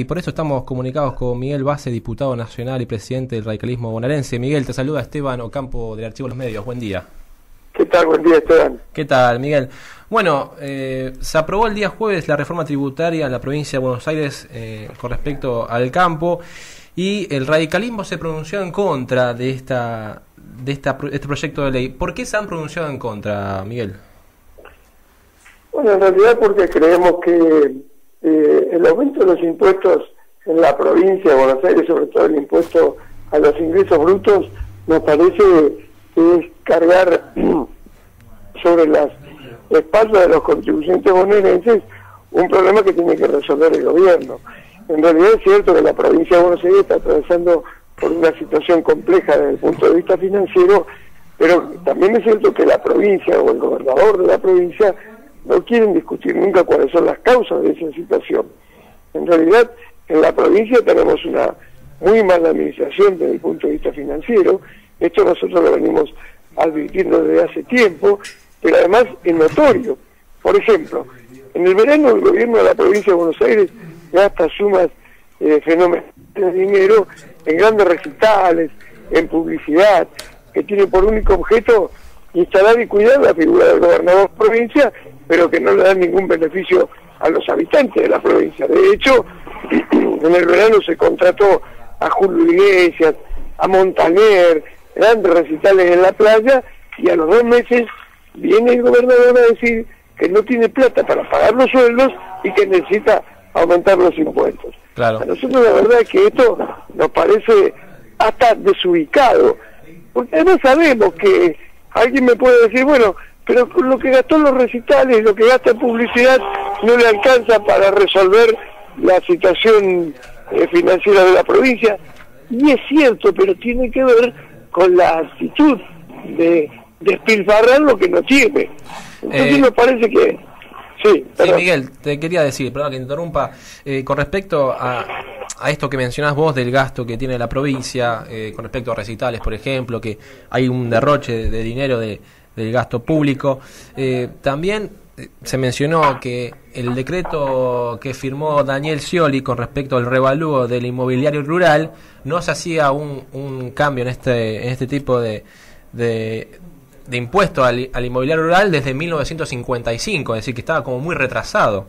Y por eso estamos comunicados con Miguel Base, diputado nacional y presidente del radicalismo bonaerense. Miguel, te saluda Esteban Ocampo del Archivo de los Medios. Buen día. ¿Qué tal? Buen día, Esteban. ¿Qué tal, Miguel? Bueno, se aprobó el día jueves la reforma tributaria en la provincia de Buenos Aires con respecto al campo, y el radicalismo se pronunció en contra de este proyecto de ley. ¿Por qué se han pronunciado en contra, Miguel? Bueno, en realidad porque creemos que el aumento de los impuestos en la provincia de Buenos Aires, sobre todo el impuesto a los ingresos brutos, nos parece que es cargar sobre las espaldas de los contribuyentes bonaerenses un problema que tiene que resolver el gobierno. En realidad es cierto que la provincia de Buenos Aires está atravesando por una situación compleja desde el punto de vista financiero, pero también es cierto que la provincia o el gobernador de la provincia no quieren discutir nunca cuáles son las causas de esa situación. En realidad, en la provincia tenemos una muy mala administración desde el punto de vista financiero. Esto nosotros lo venimos advirtiendo desde hace tiempo, pero además es notorio. Por ejemplo, en el verano el gobierno de la provincia de Buenos Aires gasta sumas fenomenales de dinero en grandes recitales, en publicidad, que tiene por único objeto instalar y cuidar la figura del gobernador de provincia, pero que no le dan ningún beneficio a los habitantes de la provincia. De hecho, en el verano se contrató a Julio Iglesias, a Montaner, grandes recitales en la playa, y a los 2 meses viene el gobernador a decir que no tiene plata para pagar los sueldos y que necesita aumentar los impuestos. Claro. A nosotros la verdad es que esto nos parece hasta desubicado, porque además sabemos que alguien me puede decir, bueno, pero con lo que gastó en los recitales, lo que gasta en publicidad, no le alcanza para resolver la situación financiera de la provincia. Y es cierto, pero tiene que ver con la actitud de despilfarrar lo que no tiene. Entonces me parece que... Sí, Miguel, te quería decir, perdón que interrumpa, con respecto a esto que mencionás vos del gasto que tiene la provincia, con respecto a recitales, por ejemplo, que hay un derroche de dinero del gasto público, también se mencionó que el decreto que firmó Daniel Scioli con respecto al revalúo del inmobiliario rural, no se hacía un cambio en este tipo de impuesto al inmobiliario rural desde 1955, es decir, que estaba como muy retrasado.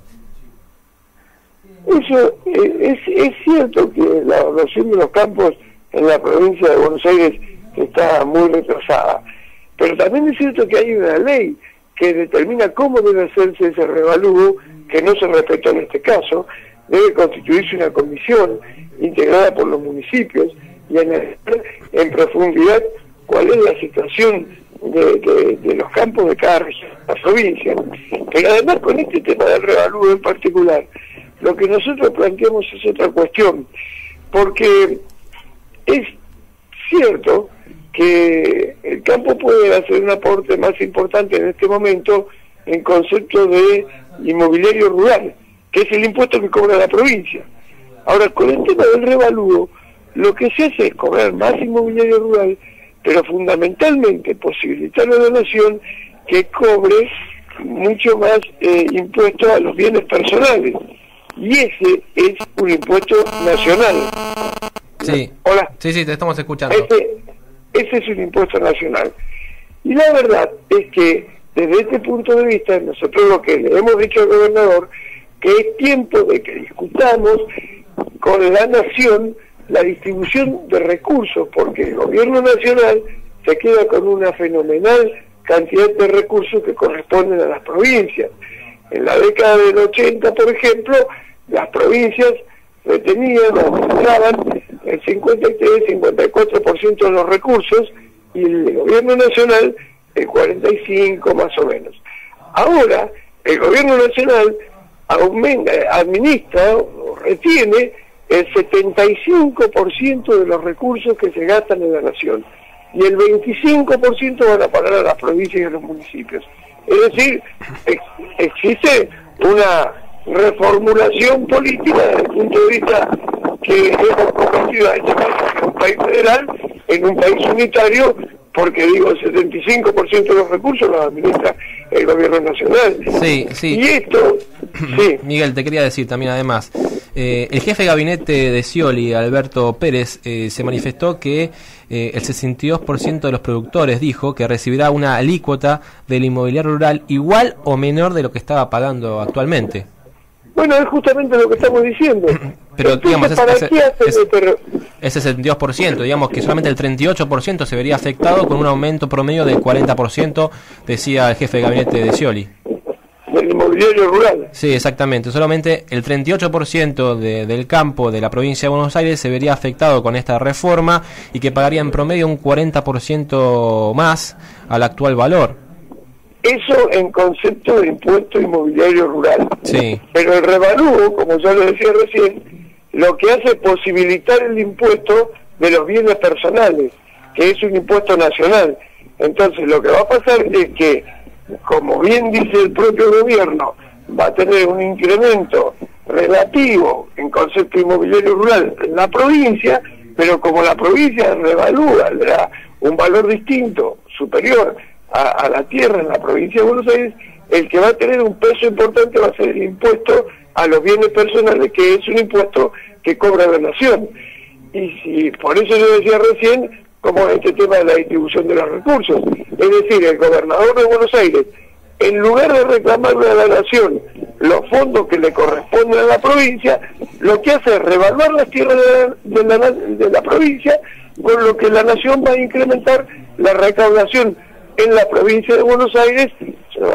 Eso es cierto que la evaluación de los campos en la provincia de Buenos Aires está muy retrasada, pero también es cierto que hay una ley que determina cómo debe hacerse ese revalúo, que no se respetó en este caso. Debe constituirse una comisión integrada por los municipios y analizar en profundidad cuál es la situación de los campos de cada región de la provincia. Pero además, con este tema del revalúo en particular, lo que nosotros planteamos es otra cuestión, porque es cierto que el campo puede hacer un aporte más importante en este momento en concepto de inmobiliario rural, que es el impuesto que cobra la provincia. Ahora, con el tema del revalúo, lo que se hace es cobrar más inmobiliario rural, pero fundamentalmente posibilitar a la nación que cobre mucho más impuestos a los bienes personales. Y ese es un impuesto nacional. Sí. Hola. Sí, te estamos escuchando. Ese es un impuesto nacional. Y la verdad es que desde este punto de vista, nosotros lo que le hemos dicho al gobernador, que es tiempo de que discutamos con la nación la distribución de recursos, porque el gobierno nacional se queda con una fenomenal cantidad de recursos que corresponden a las provincias. En la década del 80, por ejemplo, las provincias retenían, administraban el 53-54% de los recursos y el gobierno nacional el 45% más o menos. Ahora, el gobierno nacional administra o retiene el 75% de los recursos que se gastan en la nación y el 25% van a parar a las provincias y a los municipios. Es decir, existe una reformulación política desde el punto de vista que hemos convertido a este país en un país federal, en un país unitario, porque digo, el 75% de los recursos los administra el gobierno nacional. Sí. Y esto, sí. Miguel, te quería decir también además, El jefe de gabinete de Scioli, Alberto Pérez, se manifestó que el 62% de los productores dijo que recibirá una alícuota del inmobiliario rural igual o menor de lo que estaba pagando actualmente. Bueno, es justamente lo que estamos diciendo. Pero entonces, digamos, ese 62%, digamos que solamente el 38% se vería afectado con un aumento promedio del 40%, decía el jefe de gabinete de Scioli. Del inmobiliario rural. Sí, exactamente. Solamente el 38% del campo de la provincia de Buenos Aires se vería afectado con esta reforma y que pagaría en promedio un 40% más al actual valor. Eso en concepto de impuesto inmobiliario rural. Sí. Pero el revalúo, como ya lo decía recién, lo que hace es posibilitar el impuesto de los bienes personales, que es un impuesto nacional. Entonces lo que va a pasar es que, como bien dice el propio gobierno, va a tener un incremento relativo en concepto inmobiliario rural en la provincia, pero como la provincia revalúa, le da un valor distinto, superior a la tierra en la provincia de Buenos Aires, el que va a tener un peso importante va a ser el impuesto a los bienes personales, que es un impuesto que cobra la nación. Y si por eso yo decía recién, como este tema de la distribución de los recursos, es decir, el gobernador de Buenos Aires, en lugar de reclamarle a la nación los fondos que le corresponden a la provincia, lo que hace es revaluar las tierras de la provincia, con lo que la nación va a incrementar la recaudación en la provincia de Buenos Aires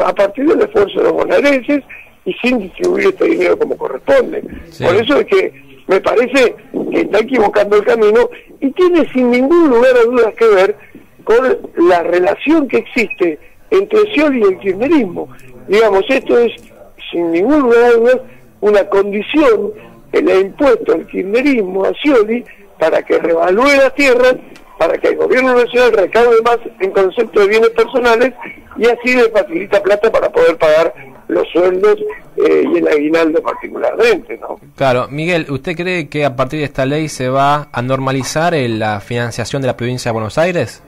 a partir del esfuerzo de los bonaerenses y sin distribuir este dinero como corresponde. Sí. Por eso es que me parece que está equivocando el camino y tiene sin ningún lugar a dudas que ver con la relación que existe entre Scioli y el kirchnerismo. Digamos, esto es sin ningún lugar a dudas una condición que le ha impuesto el kirchnerismo a Scioli para que revalúe las tierras, para que el gobierno nacional recaude más en concepto de bienes personales y así le facilita plata para poder pagar los sueldos y el aguinaldo particularmente, ¿no? Claro, Miguel, ¿usted cree que a partir de esta ley se va a normalizar la financiación de la provincia de Buenos Aires?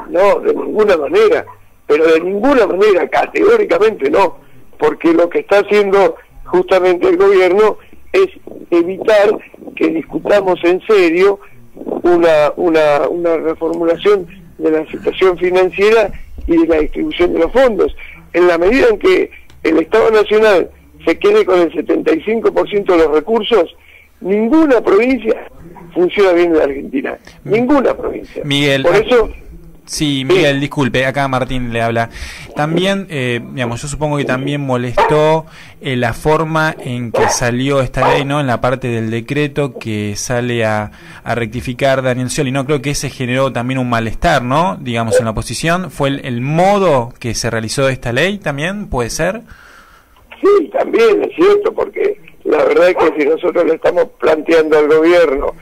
No, de ninguna manera, pero de ninguna manera, categóricamente no, porque lo que está haciendo justamente el gobierno es evitar que discutamos en serio una reformulación de la situación financiera y de la distribución de los fondos. En la medida en que el Estado Nacional se quede con el 75% de los recursos, ninguna provincia funciona bien en la Argentina. Ninguna provincia. Miguel, por eso... Sí, Miguel, disculpe, acá Martín le habla. También, digamos, yo supongo que también molestó la forma en que salió esta ley, ¿no? En la parte del decreto que sale a rectificar Daniel Scioli, ¿no? Creo que ese generó también un malestar, ¿no? Digamos, en la oposición. ¿Fue el modo que se realizó esta ley también? ¿Puede ser? Sí, también es cierto, porque la verdad es que si nosotros le estamos planteando al gobierno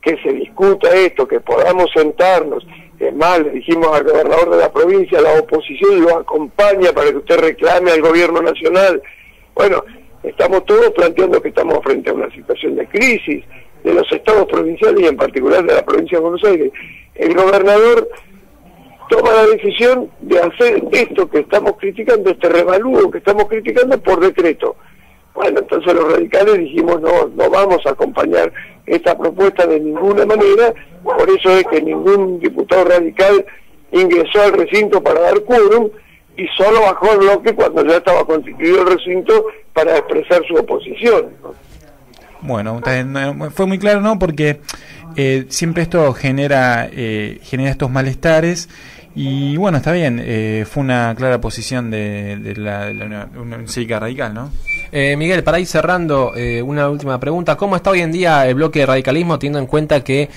que se discuta esto, que podamos sentarnos. Es más, le dijimos al gobernador de la provincia, la oposición lo acompaña para que usted reclame al gobierno nacional. Bueno, estamos todos planteando que estamos frente a una situación de crisis de los estados provinciales y en particular de la provincia de Buenos Aires. El gobernador toma la decisión de hacer esto que estamos criticando, este revalúo que estamos criticando por decreto. Bueno, entonces los radicales dijimos no vamos a acompañar esta propuesta de ninguna manera, por eso es que ningún diputado radical ingresó al recinto para dar quórum y solo bajó el bloque cuando ya estaba constituido el recinto para expresar su oposición, ¿no? Bueno, fue muy claro, ¿no? Porque siempre esto genera estos malestares. Y bueno, está bien, fue una clara posición de la Unión Cívica Radical, ¿no? Miguel, para ir cerrando, una última pregunta. ¿Cómo está hoy en día el bloque de radicalismo, teniendo en cuenta que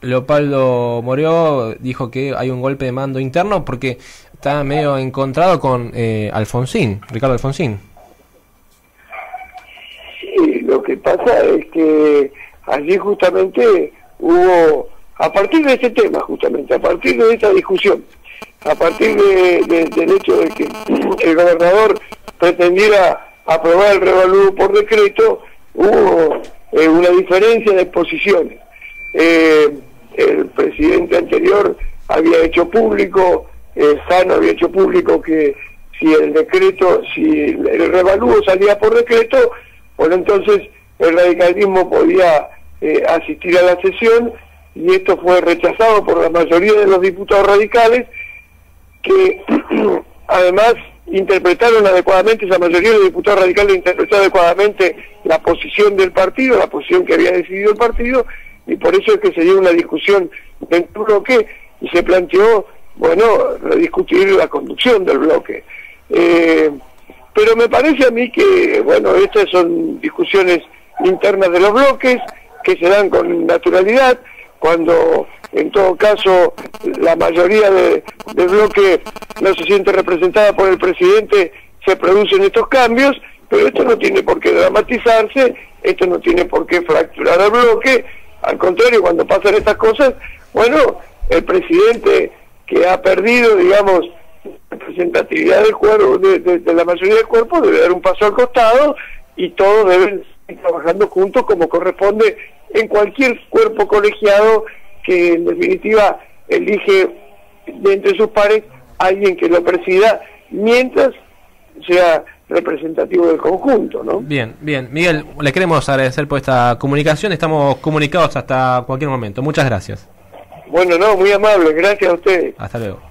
Leopoldo Moreau dijo que hay un golpe de mando interno porque está medio encontrado con Alfonsín, Ricardo Alfonsín? Sí, lo que pasa es que allí justamente hubo... A partir de este tema, justamente, a partir de esta discusión, a partir del hecho de que el gobernador pretendiera aprobar el revalúo por decreto, hubo una diferencia de posiciones. El presidente anterior había hecho público, Sano había hecho público que si el revalúo salía por decreto, bueno, entonces el radicalismo podía asistir a la sesión, y esto fue rechazado por la mayoría de los diputados radicales, que además interpretaron adecuadamente, esa mayoría de los diputados radicales interpretó adecuadamente la posición del partido, la posición que había decidido el partido, y por eso es que se dio una discusión dentro del bloque y se planteó, bueno, rediscutir la conducción del bloque. Pero me parece a mí que, bueno, estas son discusiones internas de los bloques que se dan con naturalidad, cuando en todo caso la mayoría del bloque no se siente representada por el presidente, se producen estos cambios, pero esto no tiene por qué dramatizarse, esto no tiene por qué fracturar al bloque. Al contrario, cuando pasan estas cosas, bueno, el presidente que ha perdido, digamos, representatividad del cuerpo, de la mayoría del cuerpo, debe dar un paso al costado, y todos deben ir trabajando juntos como corresponde en cualquier cuerpo colegiado que en definitiva elige de entre sus pares alguien que lo presida mientras sea representativo del conjunto, ¿no? Bien, bien. Miguel, le queremos agradecer por esta comunicación, estamos comunicados hasta cualquier momento. Muchas gracias. Bueno, no, muy amable, gracias a ustedes. Hasta luego.